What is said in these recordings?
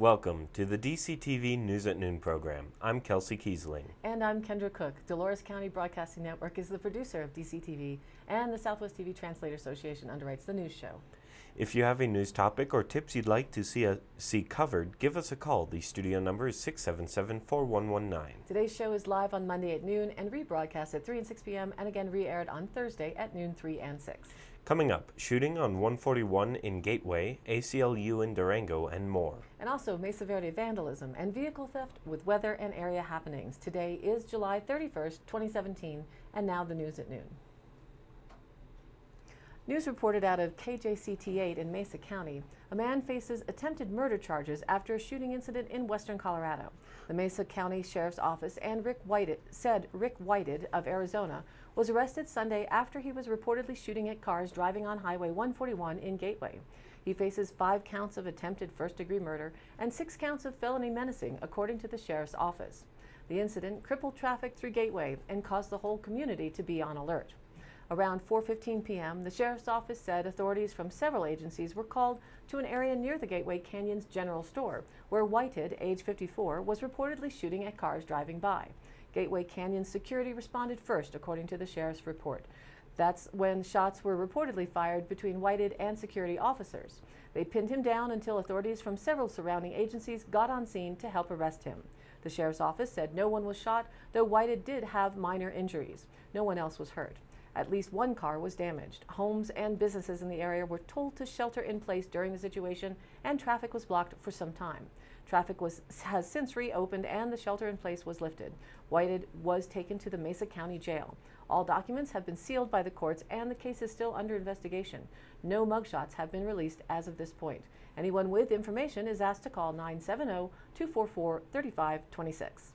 Welcome to the DCTV News at Noon program. I'm Kelsey Kiesling. And I'm Kendra Cook. Dolores County Broadcasting Network is the producer of DCTV, and the Southwest TV Translator Association underwrites the news show. If you have a news topic or tips you'd like to see covered, give us a call. The studio number is 677-4119. Today's show is live on Monday at noon and rebroadcast at 3 and 6 p.m. and again re-aired on Thursday at noon, 3 and 6. Coming up, shooting on 141 in Gateway, ACLU in Durango, and more. And also Mesa Verde vandalism and vehicle theft with weather and area happenings. Today is July 31st, 2017, and now the news at noon. News reported out of KJCT8 in Mesa County. A man faces attempted murder charges after a shooting incident in western Colorado. The Mesa County Sheriff's Office and Rick Whited of Arizona was arrested Sunday after he was reportedly shooting at cars driving on Highway 141 in Gateway. He faces 5 counts of attempted first-degree murder and 6 counts of felony menacing, according to the Sheriff's Office. The incident crippled traffic through Gateway and caused the whole community to be on alert. Around 4:15 p.m., the Sheriff's Office said authorities from several agencies were called to an area near the Gateway Canyons General Store, where Whited, age 54, was reportedly shooting at cars driving by. Gateway Canyons security responded first, according to the sheriff's report. That's when shots were reportedly fired between Whited and security officers. They pinned him down until authorities from several surrounding agencies got on scene to help arrest him. The sheriff's office said no one was shot, though Whited did have minor injuries. No one else was hurt. At least 1 car was damaged. Homes and businesses in the area were told to shelter in place during the situation, and traffic was blocked for some time. Traffic has since reopened and the shelter in place was lifted. Whited was taken to the Mesa County Jail. All documents have been sealed by the courts and the case is still under investigation. No mugshots have been released as of this point. Anyone with information is asked to call 970-244-3526.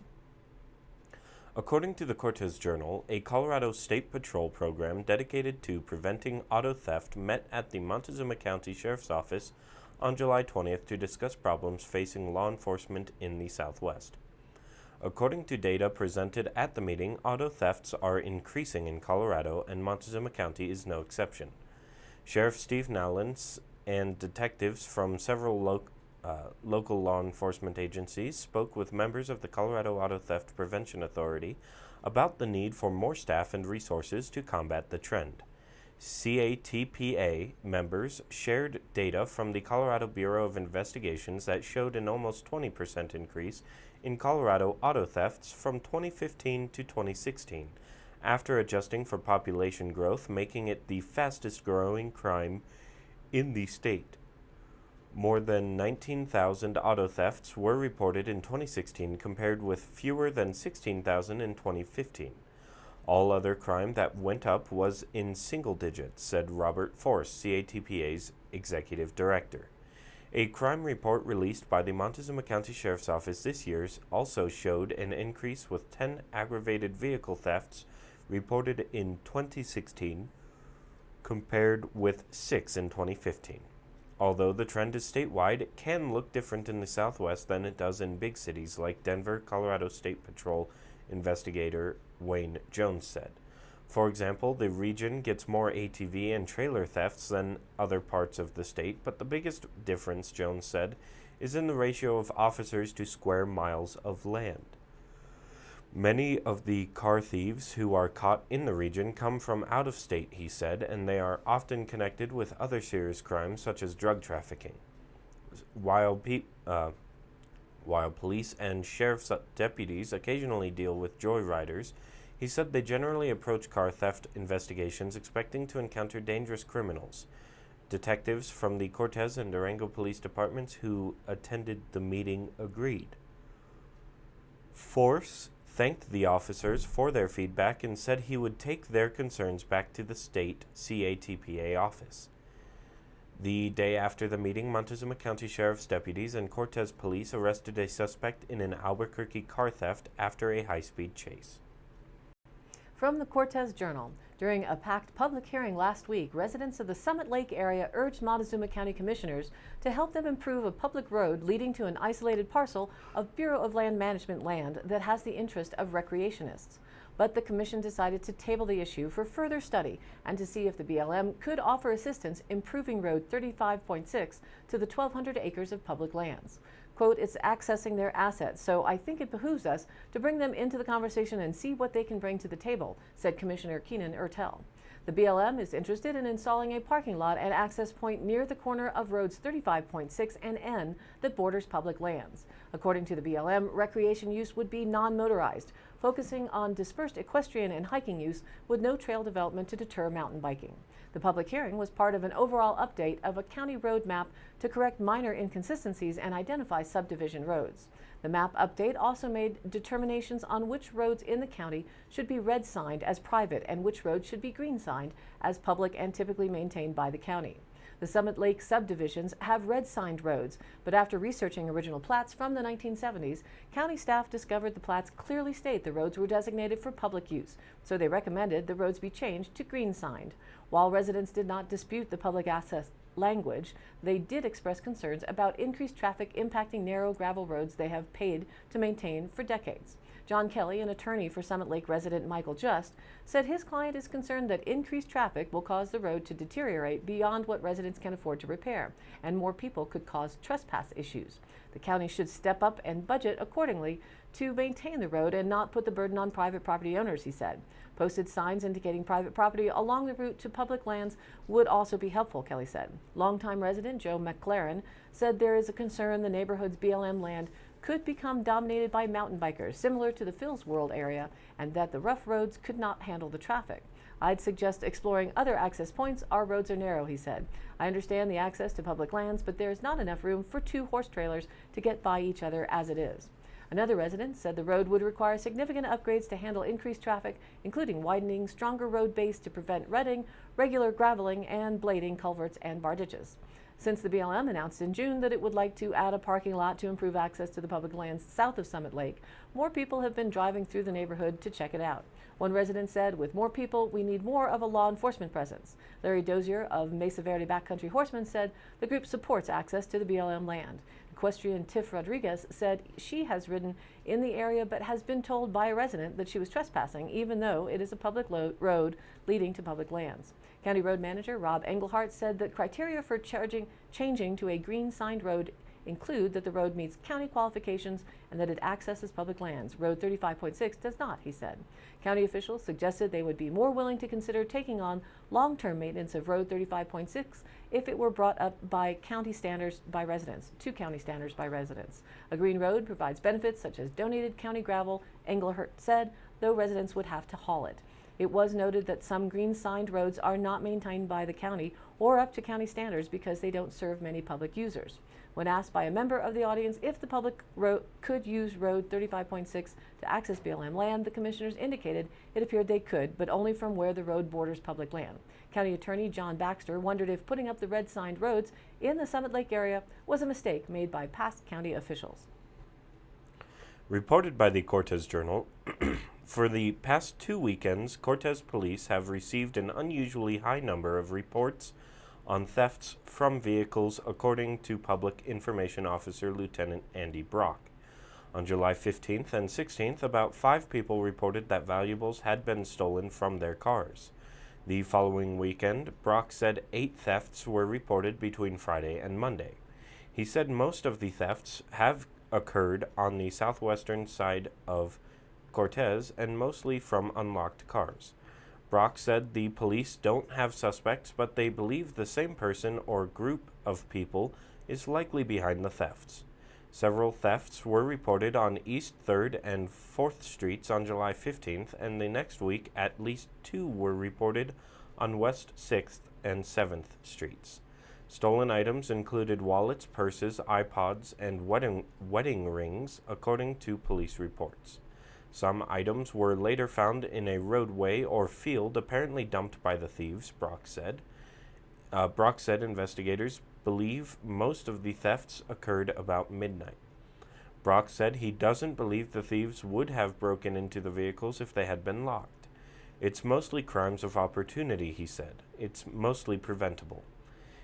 According to the Cortez Journal, a Colorado State Patrol program dedicated to preventing auto theft met at the Montezuma County Sheriff's Office on July 20th to discuss problems facing law enforcement in the Southwest. According to data presented at the meeting, auto thefts are increasing in Colorado, and Montezuma County is no exception. Sheriff Steve Nowlins and detectives from several local law enforcement agencies spoke with members of the Colorado Auto Theft Prevention Authority about the need for more staff and resources to combat the trend. CATPA members shared data from the Colorado Bureau of Investigations that showed an almost 20% increase in Colorado auto thefts from 2015 to 2016, after adjusting for population growth, making it the fastest growing crime in the state. More than 19,000 auto thefts were reported in 2016 compared with fewer than 16,000 in 2015. All other crime that went up was in single digits, said Robert Force, CATPA's executive director. A crime report released by the Montezuma County Sheriff's Office this year also showed an increase with 10 aggravated vehicle thefts reported in 2016 compared with 6 in 2015. Although the trend is statewide, it can look different in the Southwest than it does in big cities like Denver, Colorado State Patrol investigator Wayne Jones said. For example, the region gets more ATV and trailer thefts than other parts of the state, but the biggest difference, Jones said, is in the ratio of officers to square miles of land. Many of the car thieves who are caught in the region come from out of state, he said, and they are often connected with other serious crimes such as drug trafficking. While police and sheriff's deputies occasionally deal with joyriders, he said they generally approach car theft investigations expecting to encounter dangerous criminals. Detectives from the Cortez and Durango police departments who attended the meeting agreed. Force thanked the officers for their feedback and said he would take their concerns back to the state CATPA office. The day after the meeting, Montezuma County Sheriff's deputies and Cortez police arrested a suspect in an Albuquerque car theft after a high-speed chase. From the Cortez Journal, during a packed public hearing last week, residents of the Summit Lake area urged Montezuma County commissioners to help them improve a public road leading to an isolated parcel of Bureau of Land Management land that has the interest of recreationists. But the commission decided to table the issue for further study and to see if the BLM could offer assistance improving Road 35.6 to the 1,200 acres of public lands. Quote, "It's accessing their assets, so I think it behooves us to bring them into the conversation and see what they can bring to the table," said Commissioner Keenan Ertel. The BLM is interested in installing a parking lot and access point near the corner of roads 35.6 and N that borders public lands. According to the BLM, recreation use would be non-motorized, focusing on dispersed equestrian and hiking use with no trail development to deter mountain biking. The public hearing was part of an overall update of a county road map to correct minor inconsistencies and identify subdivision roads. The map update also made determinations on which roads in the county should be red signed as private and which roads should be green signed as public and typically maintained by the county. The Summit Lake subdivisions have red signed roads, but after researching original plats from the 1970s, county staff discovered the plats clearly state the roads were designated for public use, so they recommended the roads be changed to green signed. While residents did not dispute the public access language, they did express concerns about increased traffic impacting narrow gravel roads they have paid to maintain for decades. John Kelly, an attorney for Summit Lake resident Michael Just, said his client is concerned that increased traffic will cause the road to deteriorate beyond what residents can afford to repair, and more people could cause trespass issues. The county should step up and budget accordingly to maintain the road and not put the burden on private property owners, he said. Posted signs indicating private property along the route to public lands would also be helpful, Kelly said. Longtime resident Joe McLaren said there is a concern the neighborhood's BLM land could become dominated by mountain bikers, similar to the Phil's World area, and that the rough roads could not handle the traffic. "I'd suggest exploring other access points. Our roads are narrow," he said. "I understand the access to public lands, but there is not enough room for 2 horse trailers to get by each other as it is." Another resident said the road would require significant upgrades to handle increased traffic, including widening, stronger road base to prevent rutting, regular graveling, and blading culverts and bardages. Since the BLM announced in June that it would like to add a parking lot to improve access to the public lands south of Summit Lake, more people have been driving through the neighborhood to check it out. One resident said, "With more people, we need more of a law enforcement presence." Larry Dozier of Mesa Verde Backcountry Horsemen said the group supports access to the BLM land. Equestrian Tiff Rodriguez said she has ridden in the area but has been told by a resident that she was trespassing, even though it is a public road leading to public lands. County Road Manager Rob Engelhardt said that criteria for changing to a green signed road include that the road meets county qualifications and that it accesses public lands. Road 35.6 does not, he said. County officials suggested they would be more willing to consider taking on long-term maintenance of Road 35.6 if it were brought up by county standards by residents, to county standards by residents. A green road provides benefits such as donated county gravel, Engelhardt said, though residents would have to haul it. It was noted that some green signed roads are not maintained by the county or up to county standards because they don't serve many public users. When asked by a member of the audience if the public could use Road 35.6 to access BLM land, the commissioners indicated it appeared they could, but only from where the road borders public land. County Attorney John Baxter wondered if putting up the red signed roads in the Summit Lake area was a mistake made by past county officials. Reported by the Cortez Journal, for the past 2 weekends, Cortez police have received an unusually high number of reports on thefts from vehicles, according to Public Information Officer Lieutenant Andy Brock. On July 15th and 16th, about 5 people reported that valuables had been stolen from their cars. The following weekend, Brock said 8 thefts were reported between Friday and Monday. He said most of the thefts have occurred on the southwestern side of Cortez and mostly from unlocked cars. Brock said the police don't have suspects, but they believe the same person or group of people is likely behind the thefts. Several thefts were reported on East 3rd and 4th Streets on July 15th, and the next week at least 2 were reported on West 6th and 7th Streets. Stolen items included wallets, purses, iPods, and wedding rings, according to police reports. Some items were later found in a roadway or field, apparently dumped by the thieves, Brock said. Brock said investigators believe most of the thefts occurred about midnight. Brock said he doesn't believe the thieves would have broken into the vehicles if they had been locked. "It's mostly crimes of opportunity," he said. "It's mostly preventable."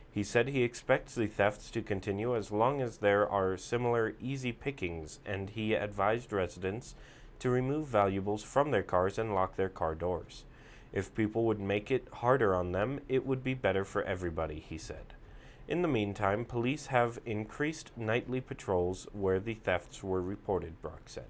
He said he expects the thefts to continue as long as there are similar easy pickings, and he advised residents to remove valuables from their cars and lock their car doors. If people would make it harder on them, it would be better for everybody, he said. In the meantime, police have increased nightly patrols where the thefts were reported, Brock said.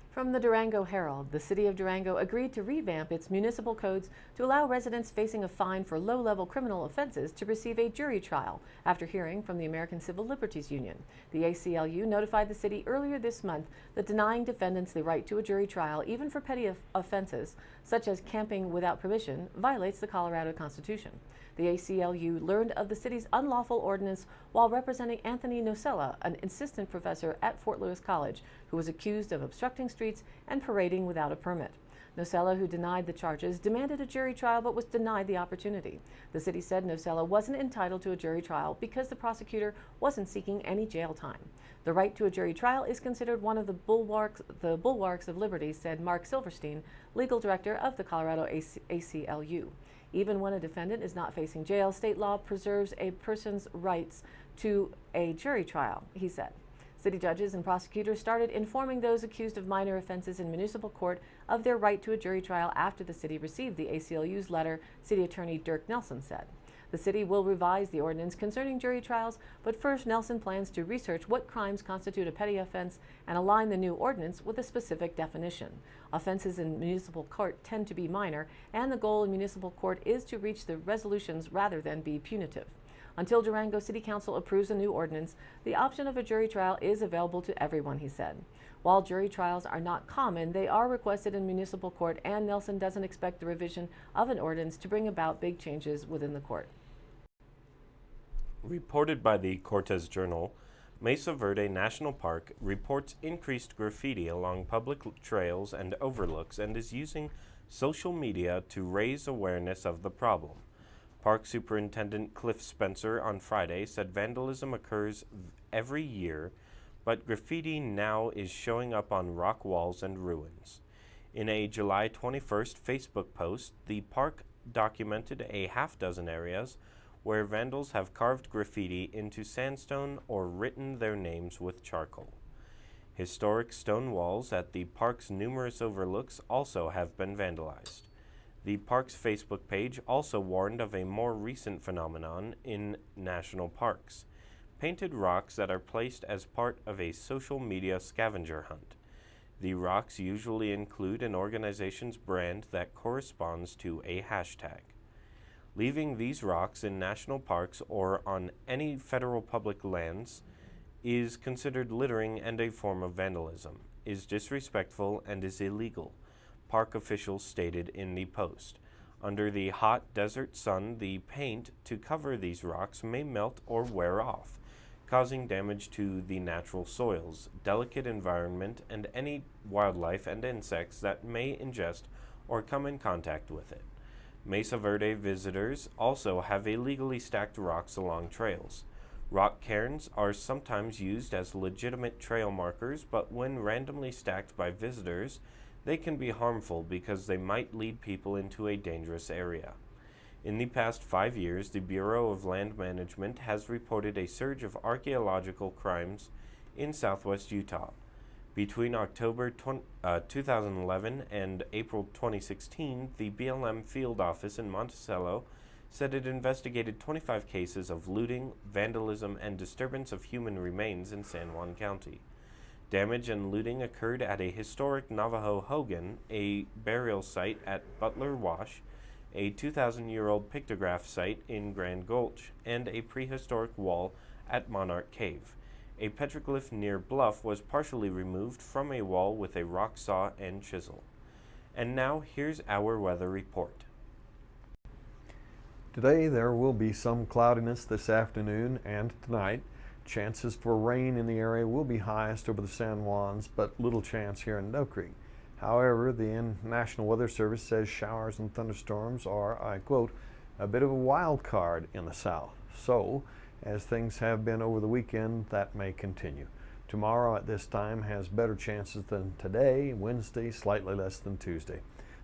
From the Durango Herald, the city of Durango agreed to revamp its municipal codes to allow residents facing a fine for low-level criminal offenses to receive a jury trial after hearing from the American Civil Liberties Union. The ACLU notified the city earlier this month that denying defendants the right to a jury trial, even for petty offenses such as camping without permission, violates the Colorado Constitution. The ACLU learned of the city's unlawful ordinance while representing Anthony Nocella, an assistant professor at Fort Lewis College, who was accused of obstructing streets and parading without a permit. Nocella, who denied the charges, demanded a jury trial but was denied the opportunity. The city said Nocella wasn't entitled to a jury trial because the prosecutor wasn't seeking any jail time. The right to a jury trial is considered one of the bulwarks of liberty, said Mark Silverstein, legal director of the Colorado ACLU. Even when a defendant is not facing jail, state law preserves a person's rights to a jury trial, he said. City judges and prosecutors started informing those accused of minor offenses in municipal court of their right to a jury trial after the city received the ACLU's letter, City Attorney Dirk Nelson said. The city will revise the ordinance concerning jury trials, but first Nelson plans to research what crimes constitute a petty offense and align the new ordinance with a specific definition. Offenses in municipal court tend to be minor, and the goal in municipal court is to reach the resolutions rather than be punitive. Until Durango City Council approves a new ordinance, the option of a jury trial is available to everyone, he said. While jury trials are not common, they are requested in municipal court, and Nelson doesn't expect the revision of an ordinance to bring about big changes within the court. Reported by the Cortez Journal, Mesa Verde National Park reports increased graffiti along public trails and overlooks and is using social media to raise awareness of the problem. Park Superintendent Cliff Spencer on Friday said vandalism occurs every year, but graffiti now is showing up on rock walls and ruins. In a July 21st Facebook post, the park documented a half-dozen areas where vandals have carved graffiti into sandstone or written their names with charcoal. Historic stone walls at the park's numerous overlooks also have been vandalized. The park's Facebook page also warned of a more recent phenomenon in national parks: painted rocks that are placed as part of a social media scavenger hunt. The rocks usually include an organization's brand that corresponds to a hashtag. Leaving these rocks in national parks or on any federal public lands is considered littering and a form of vandalism, is disrespectful, and is illegal, park officials stated in the post. Under the hot desert sun, the paint to cover these rocks may melt or wear off, causing damage to the natural soils, delicate environment, and any wildlife and insects that may ingest or come in contact with it. Mesa Verde visitors also have illegally stacked rocks along trails. Rock cairns are sometimes used as legitimate trail markers, but when randomly stacked by visitors, they can be harmful because they might lead people into a dangerous area. In the past 5 years, the Bureau of Land Management has reported a surge of archaeological crimes in southwest Utah. Between October 2011 and April 2016, the BLM field office in Monticello said it investigated 25 cases of looting, vandalism, and disturbance of human remains in San Juan County. Damage and looting occurred at a historic Navajo hogan, a burial site at Butler Wash, a 2,000-year-old pictograph site in Grand Gulch, and a prehistoric wall at Monarch Cave. A petroglyph near Bluff was partially removed from a wall with a rock saw and chisel. And now here's our weather report. Today there will be some cloudiness this afternoon and tonight. Chances for rain in the area will be highest over the San Juans, but little chance here in Doe Creek. However, the National Weather Service says showers and thunderstorms are, I quote, a bit of a wild card in the south. So, as things have been over the weekend, that may continue. Tomorrow at this time has better chances than today, Wednesday slightly less than Tuesday.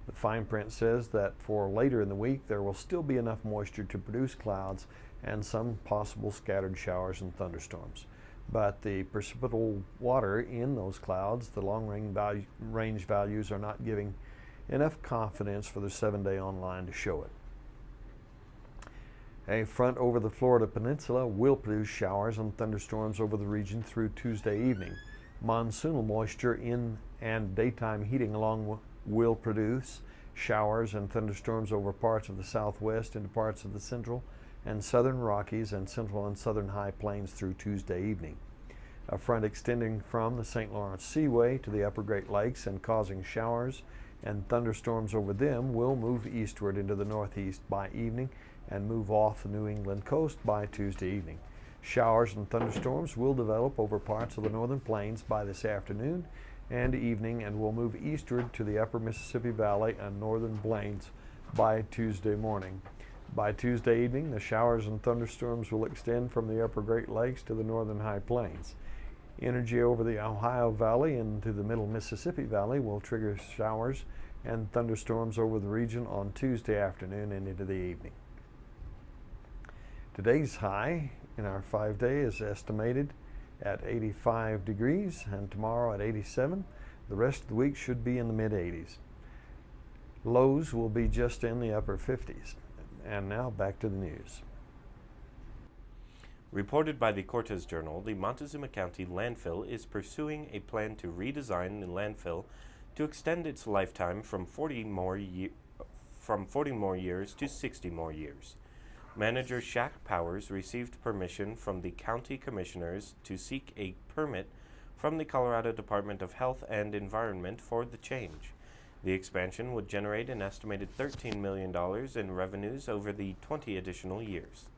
The fine print says that for later in the week there will still be enough moisture to produce clouds and some possible scattered showers and thunderstorms. But the precipitable water in those clouds, the long-range values are not giving enough confidence for the 7-day online to show it. A front over the Florida peninsula will produce showers and thunderstorms over the region through Tuesday evening. Monsoonal moisture in and daytime heating along will produce showers and thunderstorms over parts of the southwest into parts of the central and southern Rockies and central and southern high plains through Tuesday evening. A front extending from the St. Lawrence Seaway to the upper Great Lakes and causing showers and thunderstorms over them will move eastward into the northeast by evening and move off the New England coast by Tuesday evening. Showers and thunderstorms will develop over parts of the northern plains by this afternoon and evening and will move eastward to the upper Mississippi Valley and northern plains by Tuesday morning. By Tuesday evening, the showers and thunderstorms will extend from the upper Great Lakes to the northern high plains. Energy over the Ohio Valley into the middle Mississippi Valley will trigger showers and thunderstorms over the region on Tuesday afternoon and into the evening. Today's high in our 5-day is estimated at 85 degrees and tomorrow at 87. The rest of the week should be in the mid-80s. Lows will be just in the upper 50s. And now back to the news. Reported by the Cortez Journal, the Montezuma County landfill is pursuing a plan to redesign the landfill to extend its lifetime from 40 more years to 60 more years. Manager Shaq Powers received permission from the county commissioners to seek a permit from the Colorado Department of Health and Environment for the change. The expansion would generate an estimated $13 million in revenues over the 20 additional years.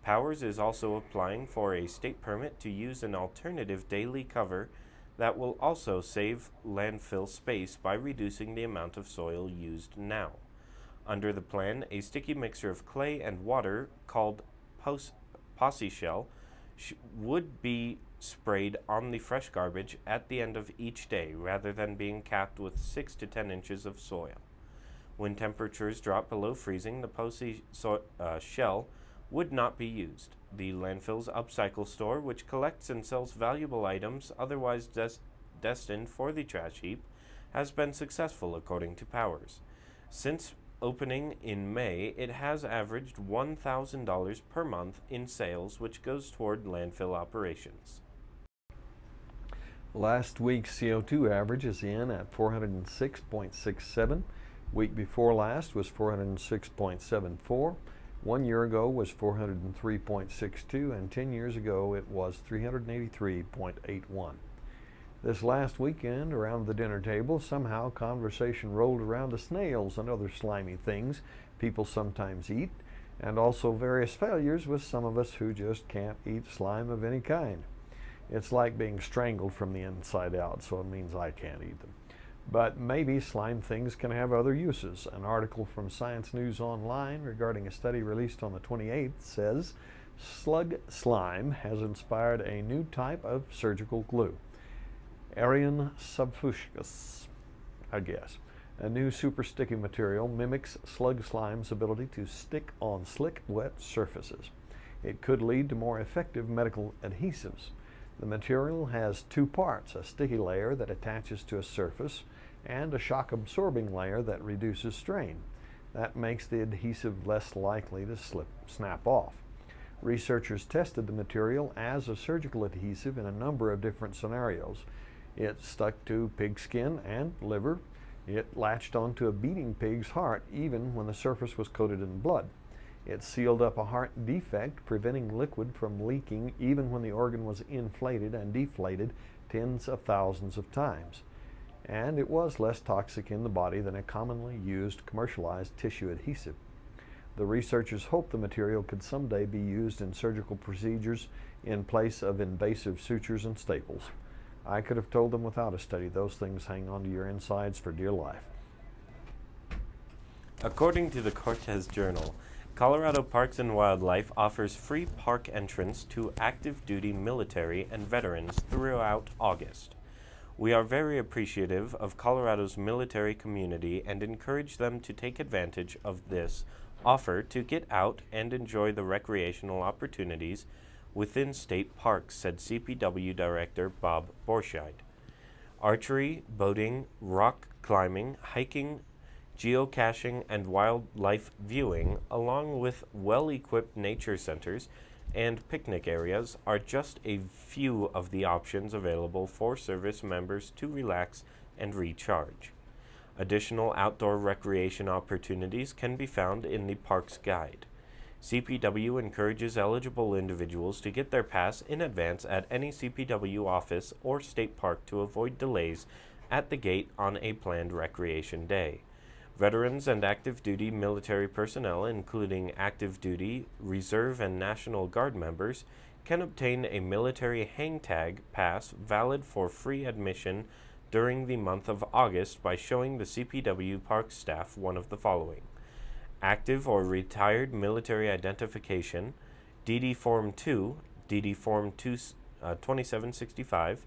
Powers is also applying for a state permit to use an alternative daily cover that will also save landfill space by reducing the amount of soil used now. Under the plan, a sticky mixture of clay and water called posse shell would be sprayed on the fresh garbage at the end of each day rather than being capped with 6 to 10 inches of soil. When temperatures drop below freezing, the posse shell would not be used. The landfill's upcycle store, which collects and sells valuable items otherwise destined for the trash heap, has been successful according to Powers. Since opening in May, it has averaged $1,000 per month in sales, which goes toward landfill operations. Last week's CO2 average is in at 406.67. Week before last was 406.74. 1 year ago was 403.62, and 10 years ago it was 383.81. This last weekend, around the dinner table, somehow conversation rolled around the snails and other slimy things people sometimes eat, and also various failures with some of us who just can't eat slime of any kind. It's like being strangled from the inside out, so it means I can't eat them. But maybe slime things can have other uses. An article from Science News Online regarding a study released on the 28th says slug slime has inspired a new type of surgical glue. Arion subfuscus, I guess. A new super sticky material mimics slug slime's ability to stick on slick, wet surfaces. It could lead to more effective medical adhesives. The material has two parts, a sticky layer that attaches to a surface and a shock-absorbing layer that reduces strain. That makes the adhesive less likely to snap off. Researchers tested the material as a surgical adhesive in a number of different scenarios. It stuck to pig skin and liver. It latched onto a beating pig's heart even when the surface was coated in blood. It sealed up a heart defect, preventing liquid from leaking even when the organ was inflated and deflated tens of thousands of times. And it was less toxic in the body than a commonly used commercialized tissue adhesive. The researchers hope the material could someday be used in surgical procedures in place of invasive sutures and staples. I could have told them without a study, those things hang onto your insides for dear life. According to the Cortez Journal, Colorado Parks and Wildlife offers free park entrance to active duty military and veterans throughout August. We are very appreciative of Colorado's military community and encourage them to take advantage of this offer to get out and enjoy the recreational opportunities within state parks, said CPW Director Bob Borscheid. Archery, boating, rock climbing, hiking, geocaching, and wildlife viewing, along with well-equipped nature centers and picnic areas, are just a few of the options available for service members to relax and recharge. Additional outdoor recreation opportunities can be found in the Parks Guide. CPW encourages eligible individuals to get their pass in advance at any CPW office or state park to avoid delays at the gate on a planned recreation day. Veterans and active duty military personnel, including active duty, reserve, and National Guard members, can obtain a military hang tag pass valid for free admission during the month of August by showing the CPW Parks staff one of the following: active or retired military identification, DD Form 2, DD Form 2765,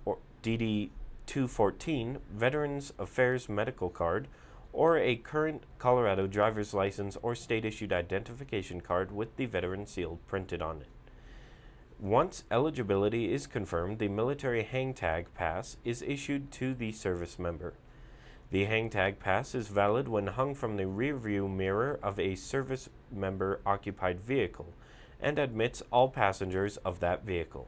or DD 214, Veterans Affairs Medical Card, or a current Colorado driver's license or state-issued identification card with the veteran seal printed on it. Once eligibility is confirmed, the military hang tag pass is issued to the service member. The hang tag pass is valid when hung from the rearview mirror of a service member occupied vehicle and admits all passengers of that vehicle.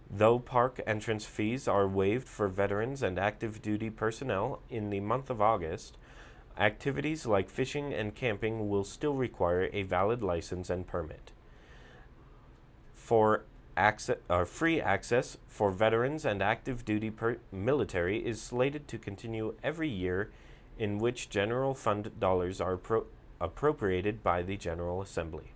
Though park entrance fees are waived for veterans and active duty personnel in the month of August, activities like fishing and camping will still require a valid license and permit. Free access for veterans and active duty military is slated to continue every year in which general fund dollars are appropriated by the General Assembly.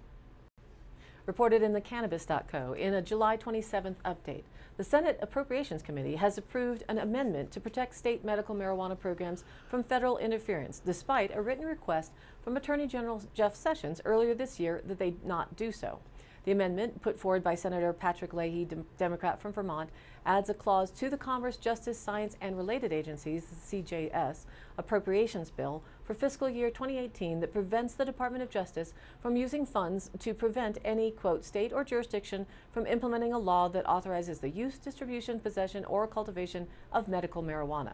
Reported in the Cannabis.co in a July 27th update, the Senate Appropriations Committee has approved an amendment to protect state medical marijuana programs from federal interference, despite a written request from Attorney General Jeff Sessions earlier this year that they not do so. The amendment, put forward by Senator Patrick Leahy, Democrat from Vermont, adds a clause to the Commerce, Justice, Science, and Related Agencies, the CJS, appropriations bill for fiscal year 2018 that prevents the Department of Justice from using funds to prevent any, quote, state or jurisdiction from implementing a law that authorizes the use, distribution, possession, or cultivation of medical marijuana.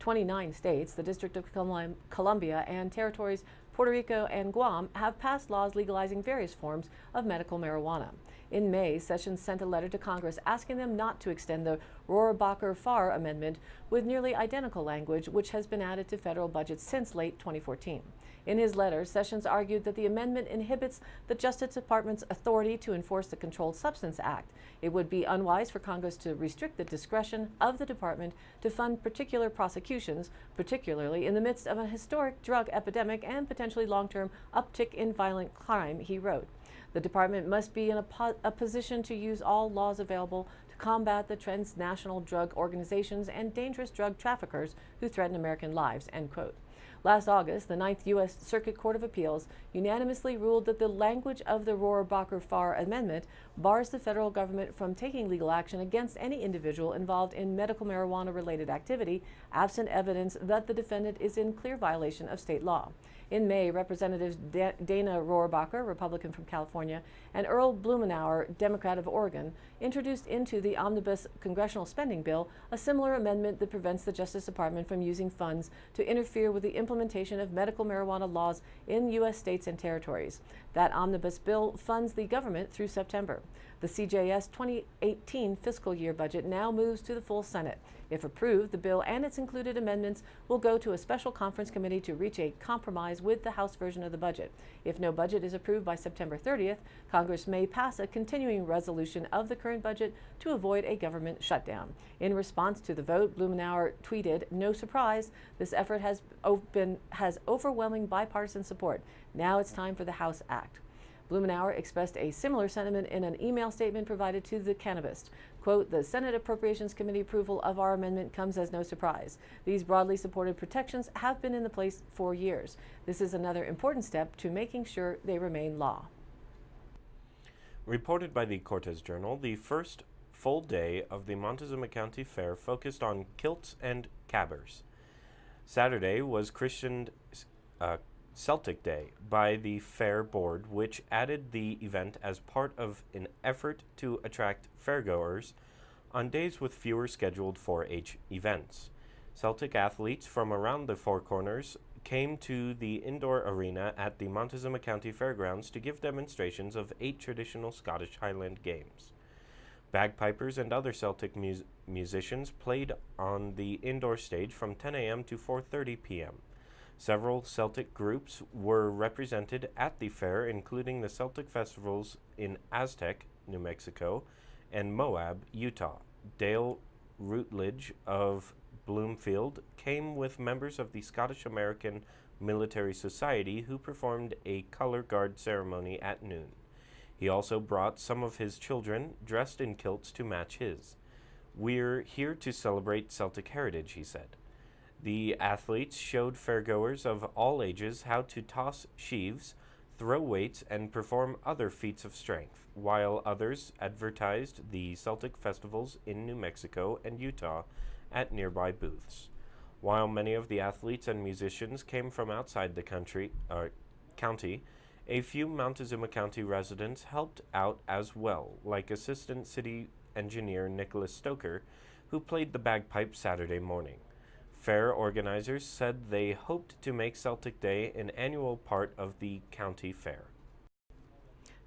29 states, the District of Columbia, and territories Puerto Rico and Guam have passed laws legalizing various forms of medical marijuana. In May, Sessions sent a letter to Congress asking them not to extend the Rohrabacher-Farr Amendment with nearly identical language, which has been added to federal budgets since late 2014. In his letter, Sessions argued that the amendment inhibits the Justice Department's authority to enforce the Controlled Substance Act. It would be unwise for Congress to restrict the discretion of the department to fund particular prosecutions, particularly in the midst of a historic drug epidemic and potentially long-term uptick in violent crime, he wrote. The department must be in a position to use all laws available to combat the transnational drug organizations and dangerous drug traffickers who threaten American lives, end quote. Last August, the Ninth U.S. Circuit Court of Appeals unanimously ruled that the language of the Rohrabacher-Farr Amendment bars the federal government from taking legal action against any individual involved in medical marijuana-related activity, absent evidence that the defendant is in clear violation of state law. In May, Representatives Dana Rohrabacher, Republican from California, and Earl Blumenauer, Democrat of Oregon, introduced into the Omnibus Congressional Spending Bill a similar amendment that prevents the Justice Department from using funds to interfere with the implementation of medical marijuana laws in U.S. states and territories. That omnibus bill funds the government through September. The CJS 2018 fiscal year budget now moves to the full Senate. If approved, the bill and its included amendments will go to a special conference committee to reach a compromise with the House version of the budget. If no budget is approved by September 30th, Congress may pass a continuing resolution of the current budget to avoid a government shutdown. In response to the vote, Blumenauer tweeted, "No surprise, this effort has overwhelming bipartisan support. Now it's time for the House Act." Blumenauer expressed a similar sentiment in an email statement provided to The Cannabist. Quote, "The Senate Appropriations Committee approval of our amendment comes as no surprise. These broadly supported protections have been in place for years. This is another important step to making sure they remain law." Reported by the Cortez Journal, the first full day of the Montezuma County Fair focused on kilts and cabbers. Saturday was christened Celtic Day by the Fair Board, which added the event as part of an effort to attract fairgoers on days with fewer scheduled 4-H events. Celtic athletes from around the Four Corners came to the indoor arena at the Montezuma County Fairgrounds to give demonstrations of 8 traditional Scottish Highland games. Bagpipers and other Celtic musicians played on the indoor stage from 10 a.m. to 4:30 p.m. Several Celtic groups were represented at the fair, including the Celtic festivals in Aztec, New Mexico, and Moab, Utah. Dale Rutledge of Bloomfield came with members of the Scottish American Military Society who performed a color guard ceremony at noon. He also brought some of his children dressed in kilts to match his. "We're here to celebrate Celtic heritage," he said. The athletes showed fairgoers of all ages how to toss sheaves, throw weights, and perform other feats of strength, while others advertised the Celtic festivals in New Mexico and Utah at nearby booths. While many of the athletes and musicians came from outside the county, a few Montezuma County residents helped out as well, like Assistant City Engineer Nicholas Stoker, who played the bagpipes Saturday morning. Fair organizers said they hoped to make Celtic Day an annual part of the county fair.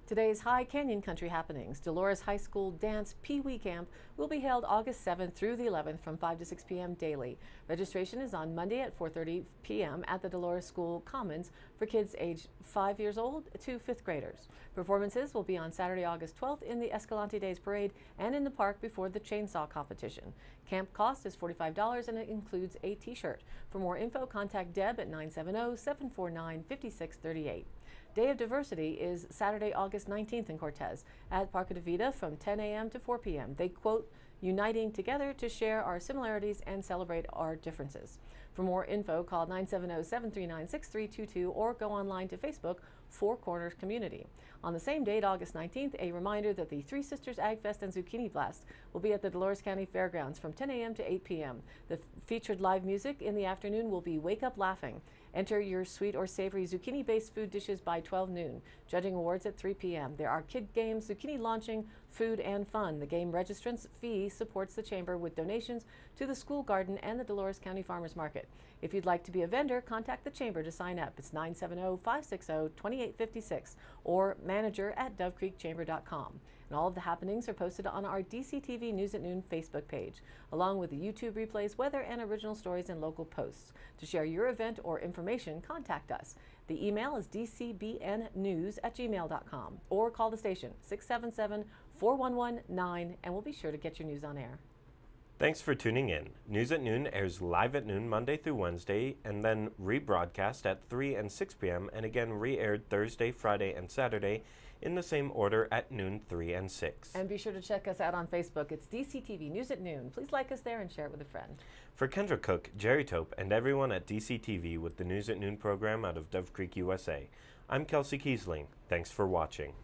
Today's High Canyon Country happenings. Dolores High School Dance Pee Wee Camp will be held August 7th through the 11th from 5 to 6 p.m. daily. Registration is on Monday at 4:30 p.m. at the Dolores School Commons for kids aged 5 years old to 5th graders. Performances will be on Saturday, August 12th in the Escalante Days Parade and in the park before the chainsaw competition. Camp cost is $45 and it includes a t-shirt. For more info, contact Deb at 970-749-5638. Day of Diversity is Saturday, August 19th in Cortez at Parque de Vida from 10 a.m. to 4 p.m. They quote, "Uniting together to share our similarities and celebrate our differences." For more info, call 970-739-6322 or go online to Facebook, Four Corners Community. On the same date, August 19th, a reminder that the Three Sisters Ag Fest and Zucchini Blast will be at the Dolores County Fairgrounds from 10 a.m. to 8 p.m. The featured live music in the afternoon will be Wake Up Laughing. Enter your sweet or savory zucchini-based food dishes by 12 noon. Judging awards at 3 p.m. There are kid games, zucchini launching, food, and fun. The game registrant's fee supports the chamber with donations to the school garden and the Dolores County Farmers Market. If you'd like to be a vendor, contact the chamber to sign up. It's 970-560-2856 or manager@dovecreekchamber.com. And all of the happenings are posted on our DCTV News at Noon Facebook page, along with the YouTube replays, weather, and original stories and local posts. To share your event or information, contact us. The email is dcbnnews@gmail.com or call the station 677-411-9 and we'll be sure to get your news on air. Thanks for tuning in. News at Noon airs live at noon Monday through Wednesday and then rebroadcast at 3 and 6 p.m. and again re-aired Thursday, Friday, and Saturday in the same order at noon, 3, and 6. And be sure to check us out on Facebook. It's DCTV News at Noon. Please like us there and share it with a friend. For Kendra Cook, Jerry Tope, and everyone at DCTV with the News at Noon program out of Dove Creek, USA, I'm Kelsey Kiesling. Thanks for watching.